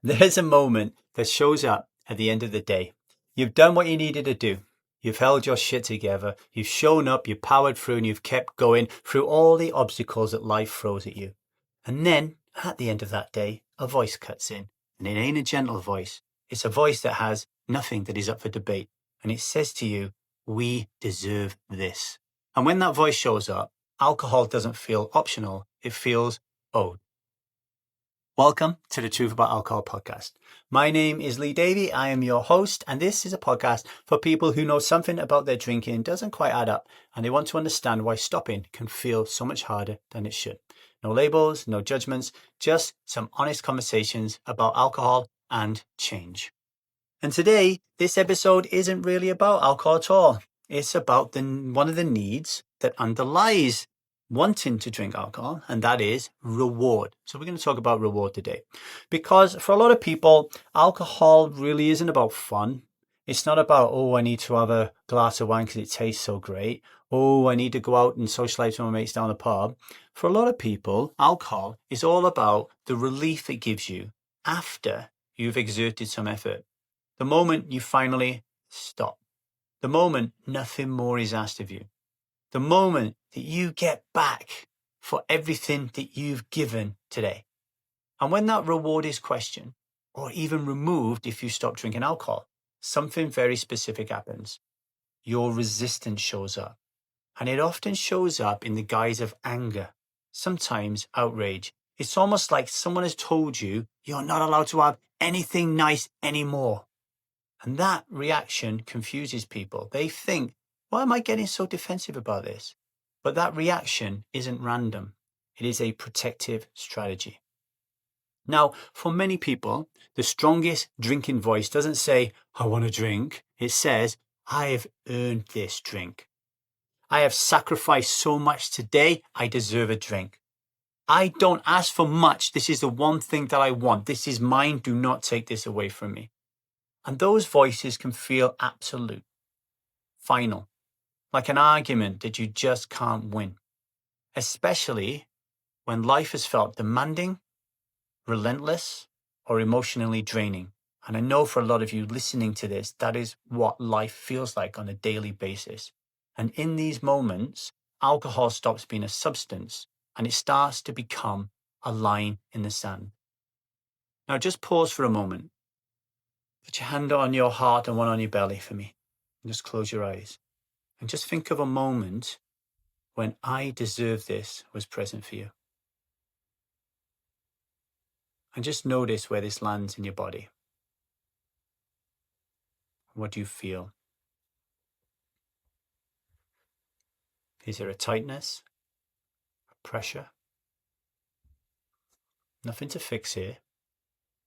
There's a moment that shows up at the end of the day. You've done what you needed to do. You've held your shit together. You've shown up, you've powered through, and you've kept going through all the obstacles that life throws at you. And then, at the end of that day, a voice cuts in. And it ain't a gentle voice. It's a voice that has nothing that is up for debate. And it says to you, we deserve this. And when that voice shows up, alcohol doesn't feel optional. It feels owed. Welcome to the Truth About Alcohol podcast. My name is Davy. I am your host, and this is a podcast for people who know something about their drinking doesn't quite add up, and they want to understand why stopping can feel so much harder than it should. No labels, no judgments, just some honest conversations about alcohol and change. And today, this episode isn't really about alcohol at all. It's about one of the needs that underlies wanting to drink alcohol, and that is reward. So we're going to talk about reward today, because for a lot of people, alcohol really isn't about fun. It's not about, oh, I need to have a glass of wine because it tastes so great. Oh, I need to go out and socialize with my mates down the pub. For a lot of people, alcohol is all about the relief it gives you after you've exerted some effort. The moment you finally stop. The moment nothing more is asked of you. The moment that you get back for everything that you've given today. And when that reward is questioned or even removed if you stop drinking alcohol, something very specific happens. Your resistance shows up. And it often shows up in the guise of anger, sometimes outrage. It's almost like someone has told you you're not allowed to have anything nice anymore. And that reaction confuses people. They think, why am I getting so defensive about this? But that reaction isn't random. It is a protective strategy. Now, for many people, the strongest drinking voice doesn't say, I want to drink. It says, I have earned this drink. I have sacrificed so much today, I deserve a drink. I don't ask for much. This is the one thing that I want. This is mine. Do not take this away from me. And those voices can feel absolute, final, like an argument that you just can't win, especially when life has felt demanding, relentless, or emotionally draining. And I know for a lot of you listening to this, that is what life feels like on a daily basis. And in these moments, alcohol stops being a substance and it starts to become a line in the sand. Now just pause for a moment. Put your hand on your heart and one on your belly for me. And just close your eyes. And just think of a moment when I deserve this was present for you. And just notice where this lands in your body. What do you feel? Is there a tightness? A pressure? Nothing to fix here.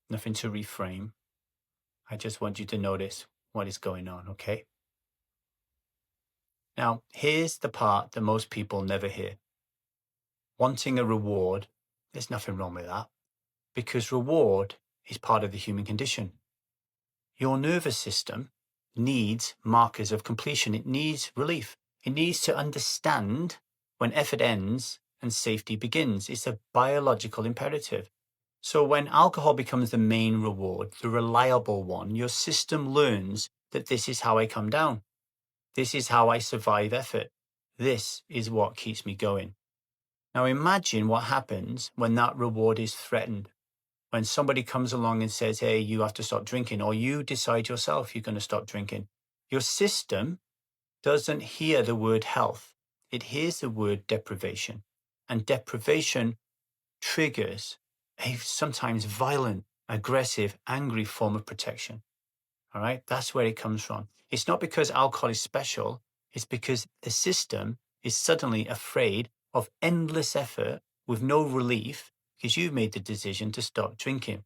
Nothing to reframe. I just want you to notice what is going on, okay? Now, here's the part that most people never hear. Wanting a reward, there's nothing wrong with that, because reward is part of the human condition. Your nervous system needs markers of completion. It needs relief. It needs to understand when effort ends and safety begins. It's a biological imperative. So when alcohol becomes the main reward, the reliable one, your system learns that this is how I come down. This is how I survive effort. This is what keeps me going. Now imagine what happens when that reward is threatened. When somebody comes along and says, hey, you have to stop drinking, or you decide yourself you're going to stop drinking. Your system doesn't hear the word health. It hears the word deprivation. And deprivation triggers a sometimes violent, aggressive, angry form of protection. All right, that's where it comes from. It's not because alcohol is special. It's because the system is suddenly afraid of endless effort with no relief because you've made the decision to stop drinking.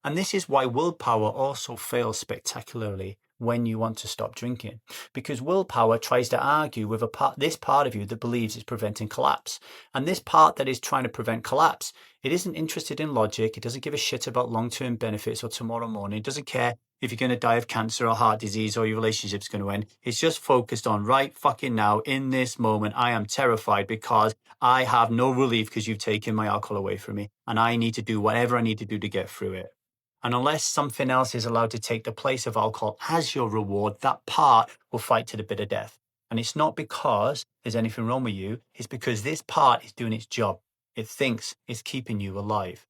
And this is why willpower also fails spectacularly when you want to stop drinking, because willpower tries to argue with this part of you that believes it's preventing collapse. And this part that is trying to prevent collapse, it isn't interested in logic. It doesn't give a shit about long-term benefits or tomorrow morning. It doesn't care if you're going to die of cancer or heart disease or your relationship's going to end. It's just focused on right fucking now, in this moment. I am terrified because I have no relief because you've taken my alcohol away from me and I need to do whatever I need to do to get through it. And unless something else is allowed to take the place of alcohol as your reward, that part will fight to the bitter death. And it's not because there's anything wrong with you. It's because this part is doing its job. It thinks it's keeping you alive.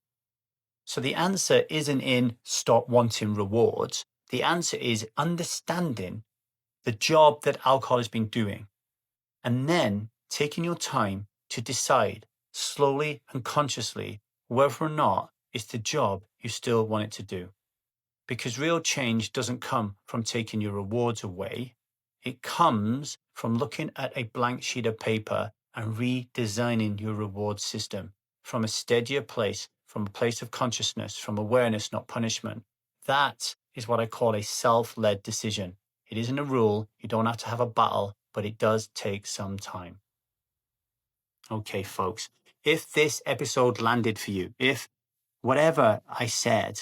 So the answer isn't in stop wanting rewards. The answer is understanding the job that alcohol has been doing, and then taking your time to decide slowly and consciously whether or not it's the job you still want it to do. Because real change doesn't come from taking your rewards away. It comes from looking at a blank sheet of paper and redesigning your reward system from a steadier place, from a place of consciousness, from awareness, not punishment. That is what I call a self-led decision. It isn't a rule. You don't have to have a battle, but it does take some time. Okay, folks, if this episode landed for you, if whatever I said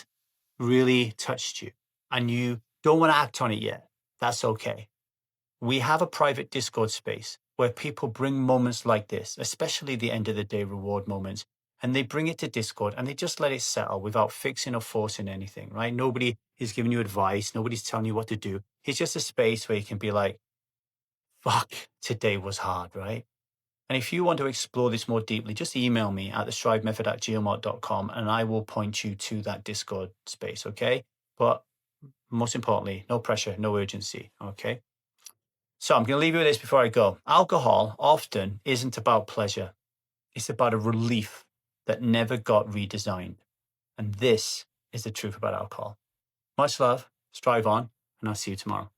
really touched you and you don't want to act on it yet, that's okay. We have a private Discord space where people bring moments like this, especially the end of the day reward moments, and they bring it to Discord and they just let it settle without fixing or forcing anything, right? Nobody is giving you advice. Nobody's telling you what to do. It's just a space where you can be like, fuck, today was hard, right? And if you want to explore this more deeply, just email me at thestrivemethod@gmail.com and I will point you to that Discord space, okay? But most importantly, no pressure, no urgency, okay? So I'm going to leave you with this before I go. Alcohol often isn't about pleasure. It's about a relief that never got redesigned. And this is the truth about alcohol. Much love, strive on, and I'll see you tomorrow.